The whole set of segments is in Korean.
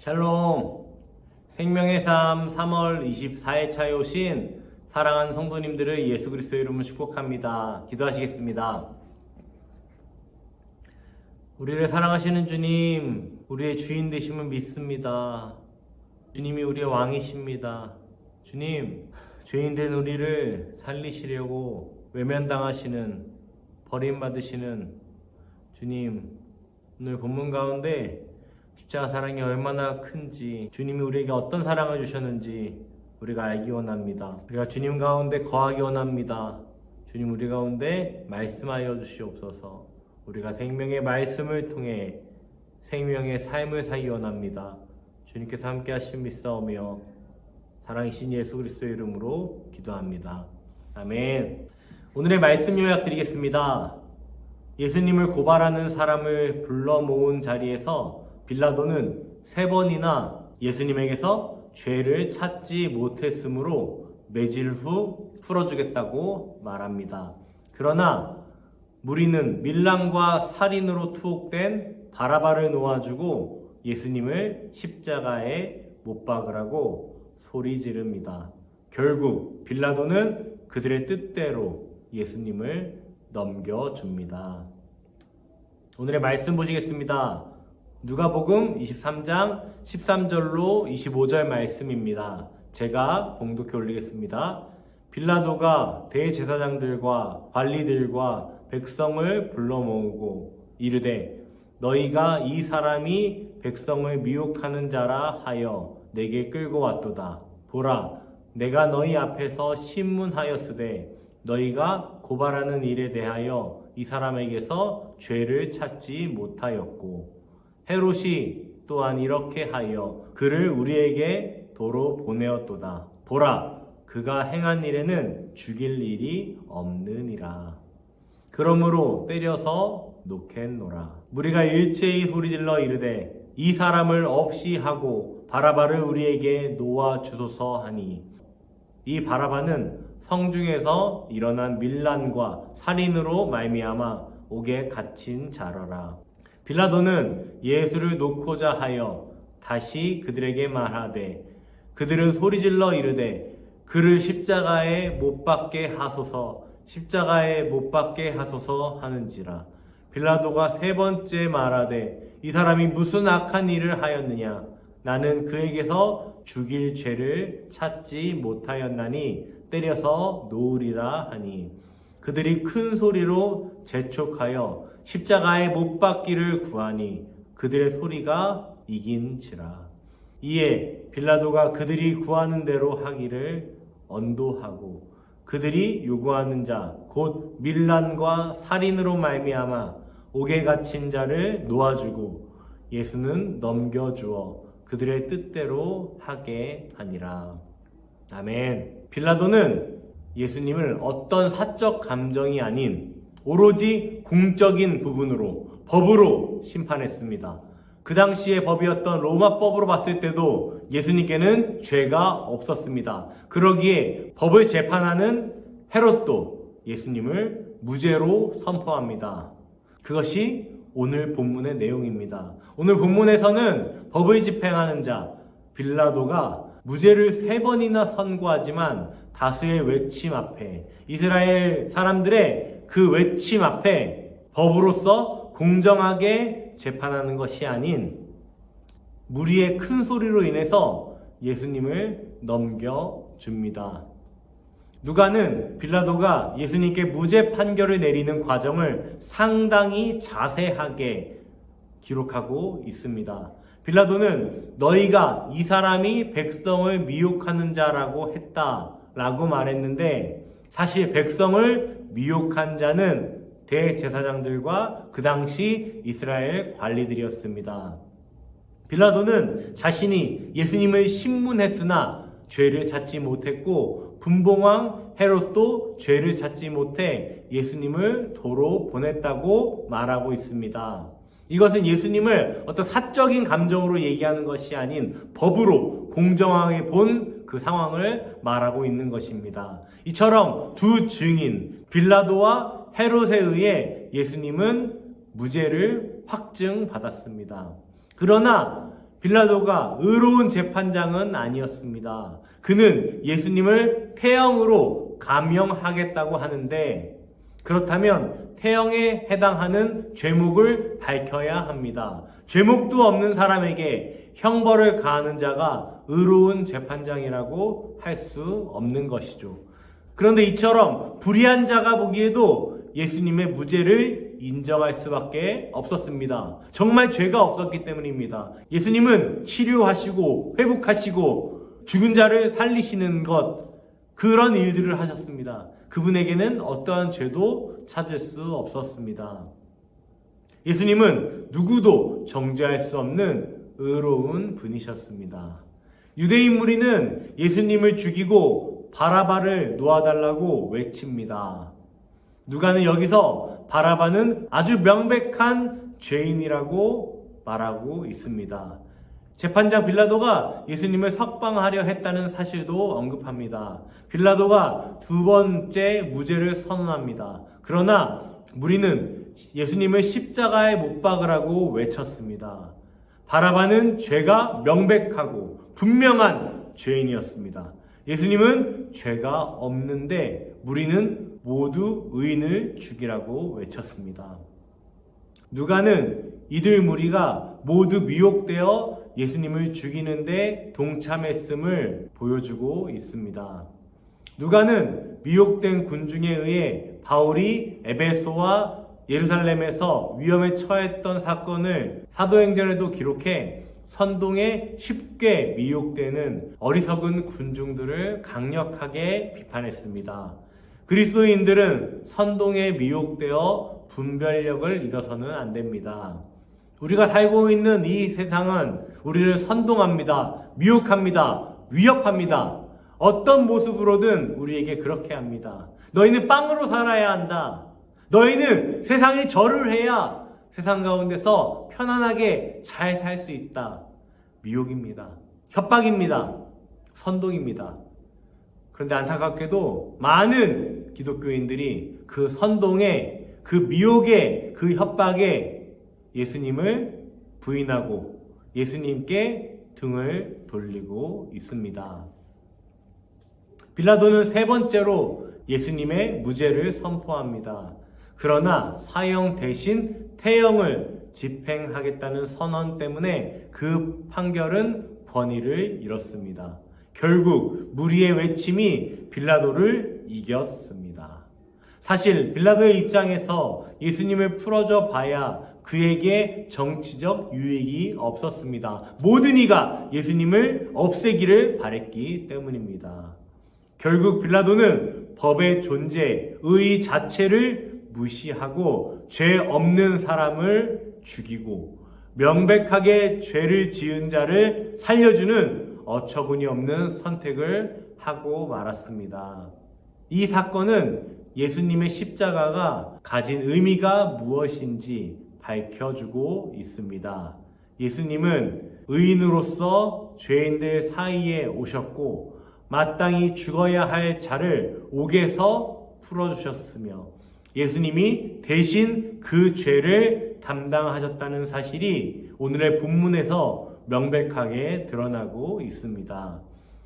샬롬. 생명의 삶 3월 24일차에 오신 사랑하는 성도님들을 예수 그리스도의 이름으로 축복합니다. 기도하시겠습니다. 우리를 사랑하시는 주님, 우리의 주인 되심을 믿습니다. 주님이 우리의 왕이십니다. 주님, 죄인된 우리를 살리시려고 외면당하시는, 버림받으시는 주님, 오늘 본문 가운데 십자가 사랑이 얼마나 큰지, 주님이 우리에게 어떤 사랑을 주셨는지 우리가 알기 원합니다. 우리가 주님 가운데 거하기 원합니다. 주님 우리 가운데 말씀하여 주시옵소서. 우리가 생명의 말씀을 통해 생명의 삶을 살기 원합니다. 주님께서 함께 하심 믿사오며 사랑이신 예수 그리스도의 이름으로 기도합니다. 아멘. 오늘의 말씀 요약 드리겠습니다. 예수님을 고발하는 사람을 불러 모은 자리에서 빌라도는 3번이나 예수님에게서 죄를 찾지 못했으므로 매질 후 풀어주겠다고 말합니다. 그러나 무리는 밀람과 살인으로 투옥된 바라바를 놓아주고 예수님을 십자가에 못 박으라고 소리 지릅니다. 결국 빌라도는 그들의 뜻대로 예수님을 넘겨줍니다. 오늘의 말씀 보시겠습니다. 누가복음 23장 13절로 25절 말씀입니다. 제가 봉독해 올리겠습니다. 빌라도가 대제사장들과 관리들과 백성을 불러 모으고 이르되 너희가 이 사람이 백성을 미혹하는 자라 하여 내게 끌고 왔도다. 보라, 내가 너희 앞에서 신문하였으되 너희가 고발하는 일에 대하여 이 사람에게서 죄를 찾지 못하였고 헤롯이 또한 이렇게 하여 그를 우리에게 도로 보내었도다. 보라, 그가 행한 일에는 죽일 일이 없느니라. 그러므로 때려서 놓겠노라. 무리가 일제히 소리질러 이르되 이 사람을 없이 하고 바라바를 우리에게 놓아 주소서 하니 이 바라바는 성중에서 일어난 밀란과 살인으로 말미암아 옥에 갇힌 자러라. 빌라도는 예수를 놓고자 하여 다시 그들에게 말하되 그들은 소리질러 이르되 그를 십자가에 못 박게 하소서, 십자가에 못 박게 하소서 하는지라. 빌라도가 3번째 말하되 이 사람이 무슨 악한 일을 하였느냐? 나는 그에게서 죽일 죄를 찾지 못하였나니 때려서 놓으리라 하니 그들이 큰 소리로 재촉하여 십자가에 못 박기를 구하니 그들의 소리가 이긴지라. 이에 빌라도가 그들이 구하는 대로 하기를 언도하고 그들이 요구하는 자 곧 밀란과 살인으로 말미암아 옥에 갇힌 자를 놓아주고 예수는 넘겨주어 그들의 뜻대로 하게 하니라. 아멘. 빌라도는 예수님을 어떤 사적 감정이 아닌 오로지 공적인 부분으로 법으로 심판했습니다. 그 당시의 법이었던 로마법으로 봤을 때도 예수님께는 죄가 없었습니다. 그러기에 법을 재판하는 헤롯도 예수님을 무죄로 선포합니다. 그것이 오늘 본문의 내용입니다. 오늘 본문에서는 법을 집행하는 자 빌라도가 무죄를 3번이나 선고하지만 다수의 외침 앞에 이스라엘 사람들의 그 외침 앞에 법으로서 공정하게 재판하는 것이 아닌 무리의 큰 소리로 인해서 예수님을 넘겨줍니다. 누가는 빌라도가 예수님께 무죄 판결을 내리는 과정을 상당히 자세하게 기록하고 있습니다. 빌라도는 너희가 이 사람이 백성을 미혹하는 자라고 했다라고 말했는데 사실 백성을 미혹한 자는 대제사장들과 그 당시 이스라엘 관리들이었습니다. 빌라도는 자신이 예수님을 신문했으나 죄를 찾지 못했고 분봉왕 헤롯도 죄를 찾지 못해 예수님을 도로 보냈다고 말하고 있습니다. 이것은 예수님을 어떤 사적인 감정으로 얘기하는 것이 아닌 법으로 공정하게 본 그 상황을 말하고 있는 것입니다. 이처럼 두 증인 빌라도와 헤롯에 의해 예수님은 무죄를 확증받았습니다. 그러나 빌라도가 의로운 재판장은 아니었습니다. 그는 예수님을 태형으로 감형하겠다고 하는데, 그렇다면 태형에 해당하는 죄목을 밝혀야 합니다. 죄목도 없는 사람에게 형벌을 가하는 자가 의로운 재판장이라고 할 수 없는 것이죠. 그런데 이처럼 불의한 자가 보기에도 예수님의 무죄를 인정할 수밖에 없었습니다. 정말 죄가 없었기 때문입니다. 예수님은 치료하시고 회복하시고 죽은 자를 살리시는 것, 그런 일들을 하셨습니다. 그분에게는 어떠한 죄도 찾을 수 없었습니다. 예수님은 누구도 정죄할 수 없는 의로운 분이셨습니다. 유대인 무리는 예수님을 죽이고 바라바를 놓아달라고 외칩니다. 누가는 여기서 바라바는 아주 명백한 죄인이라고 말하고 있습니다. 재판장 빌라도가 예수님을 석방하려 했다는 사실도 언급합니다. 빌라도가 두 번째 무죄를 선언합니다. 그러나 무리는 예수님을 십자가에 못 박으라고 외쳤습니다. 바라바는 죄가 명백하고 분명한 죄인이었습니다. 예수님은 죄가 없는데 무리는 모두 의인을 죽이라고 외쳤습니다. 누가는 이들 무리가 모두 미혹되어 예수님을 죽이는데 동참했음을 보여주고 있습니다. 누가는 미혹된 군중에 의해 바울이 에베소와 예루살렘에서 위험에 처했던 사건을 사도행전에도 기록해 선동에 쉽게 미혹되는 어리석은 군중들을 강력하게 비판했습니다. 그리스도인들은 선동에 미혹되어 분별력을 잃어서는 안 됩니다. 우리가 살고 있는 이 세상은 우리를 선동합니다. 미혹합니다. 위협합니다. 어떤 모습으로든 우리에게 그렇게 합니다. 너희는 빵으로 살아야 한다. 너희는 세상에 절을 해야 세상 가운데서 편안하게 잘 살 수 있다. 미혹입니다. 협박입니다. 선동입니다. 그런데 안타깝게도 많은 기독교인들이 그 선동에, 그 미혹에, 그 협박에 예수님을 부인하고 예수님께 등을 돌리고 있습니다. 빌라도는 세 번째로 예수님의 무죄를 선포합니다. 그러나 사형 대신 태형을 집행하겠다는 선언 때문에 그 판결은 권위를 잃었습니다. 결국 무리의 외침이 빌라도를 이겼습니다. 사실 빌라도의 입장에서 예수님을 풀어줘 봐야 그에게 정치적 유익이 없었습니다. 모든 이가 예수님을 없애기를 바랬기 때문입니다. 결국 빌라도는 법의 존재, 의 자체를 무시하고 죄 없는 사람을 죽이고 명백하게 죄를 지은 자를 살려주는 어처구니 없는 선택을 하고 말았습니다. 이 사건은 예수님의 십자가가 가진 의미가 무엇인지 밝혀주고 있습니다. 예수님은 의인으로서 죄인들 사이에 오셨고 마땅히 죽어야 할 자를 옥에서 풀어주셨으며 예수님이 대신 그 죄를 담당하셨다는 사실이 오늘의 본문에서 명백하게 드러나고 있습니다.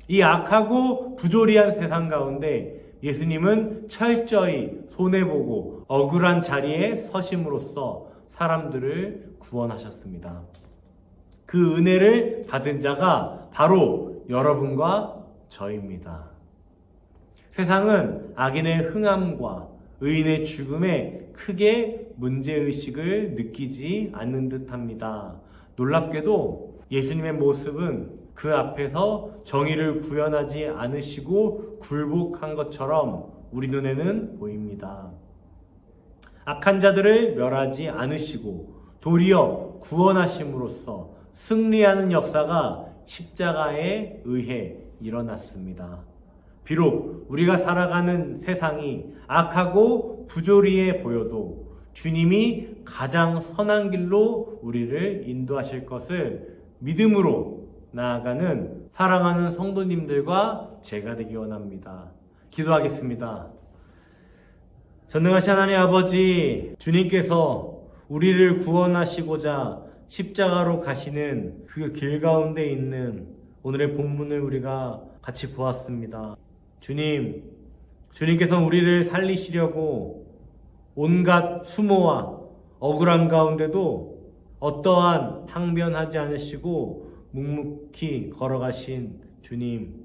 이 악하고 부조리한 세상 가운데 예수님은 철저히 손해보고 억울한 자리에 서심으로써 사람들을 구원하셨습니다. 그 은혜를 받은 자가 바로 여러분과 저입니다. 세상은 악인의 흥함과 의인의 죽음에 크게 문제의식을 느끼지 않는 듯합니다. 놀랍게도 예수님의 모습은 그 앞에서 정의를 구현하지 않으시고 굴복한 것처럼 우리 눈에는 보입니다. 악한 자들을 멸하지 않으시고 도리어 구원하심으로써 승리하는 역사가 십자가에 의해 일어났습니다. 비록 우리가 살아가는 세상이 악하고 부조리해 보여도 주님이 가장 선한 길로 우리를 인도하실 것을 믿음으로 나아가는 사랑하는 성도님들과 제가 되기 원합니다. 기도하겠습니다. 전능하신 하나님 아버지, 주님께서 우리를 구원하시고자 십자가로 가시는 그 길 가운데 있는 오늘의 본문을 우리가 같이 보았습니다. 주님께서 우리를 살리시려고 온갖 수모와 억울한 가운데도 어떠한 항변하지 않으시고 묵묵히 걸어가신 주님,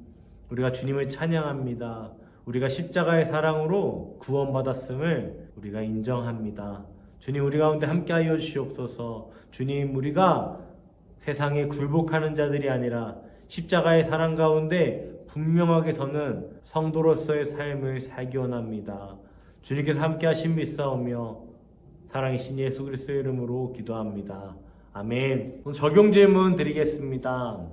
우리가 주님을 찬양합니다. 우리가 십자가의 사랑으로 구원받았음을 우리가 인정합니다. 주님, 우리 가운데 함께하여 주시옵소서. 주님, 우리가 세상에 굴복하는 자들이 아니라 십자가의 사랑 가운데 분명하게 서는 성도로서의 삶을 살기 원합니다. 주님께서 함께하신 믿사오며 사랑이신 예수 그리스도의 이름으로 기도합니다. 아멘. 적용 질문 드리겠습니다.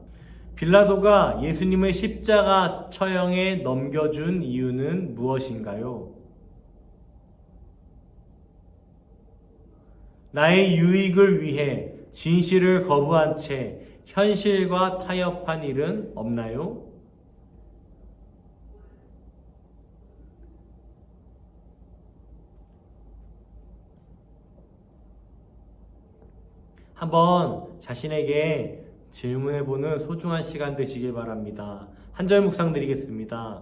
빌라도가 예수님을 십자가 처형에 넘겨준 이유는 무엇인가요? 나의 유익을 위해 진실을 거부한 채 현실과 타협한 일은 없나요? 한번 자신에게 질문해보는 소중한 시간 되시길 바랍니다. 한 절 묵상 드리겠습니다.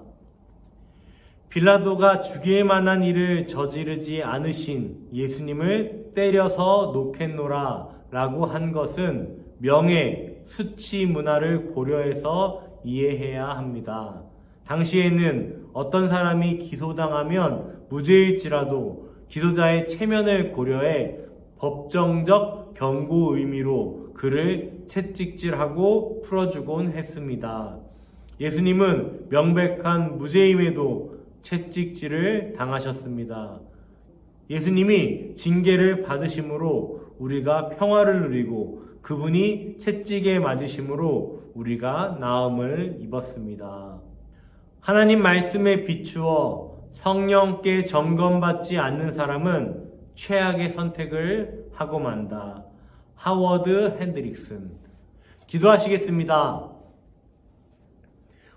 빌라도가 죽일 만한 일을 저지르지 않으신 예수님을 때려서 놓겠노라 라고 한 것은 명예, 수치 문화를 고려해서 이해해야 합니다. 당시에는 어떤 사람이 기소당하면 무죄일지라도 기소자의 체면을 고려해 법정적 경고 의미로 그를 채찍질하고 풀어주곤 했습니다. 예수님은 명백한 무죄임에도 채찍질을 당하셨습니다. 예수님이 징계를 받으심으로 우리가 평화를 누리고 그분이 채찍에 맞으심으로 우리가 나음을 입었습니다. 하나님 말씀에 비추어 성령께 점검받지 않는 사람은 최악의 선택을 하고 만다. 하워드 핸드릭슨. 기도하시겠습니다.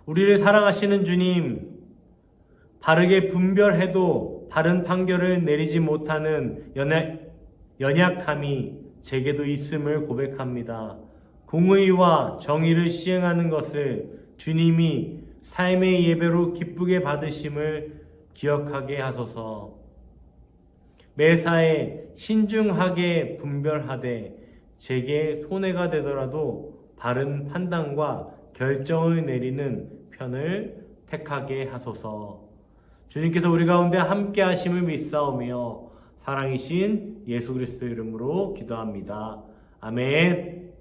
우리를 사랑하시는 주님, 바르게 분별해도 바른 판결을 내리지 못하는 연약함이 제게도 있음을 고백합니다. 공의와 정의를 시행하는 것을 주님이 삶의 예배로 기쁘게 받으심을 기억하게 하소서. 매사에 신중하게 분별하되 제게 손해가 되더라도 바른 판단과 결정을 내리는 편을 택하게 하소서. 주님께서 우리 가운데 함께 하심을 믿사오며 사랑이신 예수 그리스도 이름으로 기도합니다. 아멘.